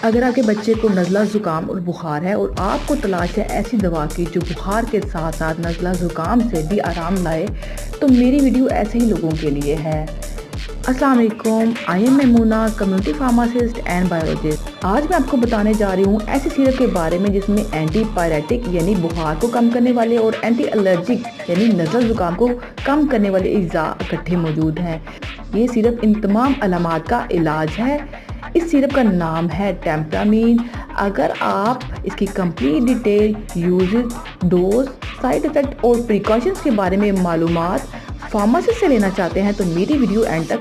अगर आपके बच्चे को नज़ला ज़ुकाम और बुखार है और आपको तलाश है ऐसी दवा की जो बुखार के साथ साथ नज़ला ज़ुकाम से भी आराम लाए, तो मेरी वीडियो ऐसे ही लोगों के लिए है। अस्सलाम वालेकुम, I am Maimoona, community pharmacist and biologist. आज मैं आपको बताने जा रही हूँ ऐसी सिरप के बारे में जिसमें एंटीपायरेटिक यानी बुखार को कम करने वाले और एंटी एलर्जिक यानी नज़ला ज़ुकाम को कम करने वाले अज्जा इकट्ठे मौजूद हैं। ये सिरप इन तमाम अलामात का इलाज है। इस सिरप का नाम है टेम्परामीन। अगर आप इसकी complete detail, uses, dose, side effect और प्रिकॉशंस के बारे में मालूमात फार्मासिस्ट से लेना चाहते हैं तो मेरी वीडियो एंड तक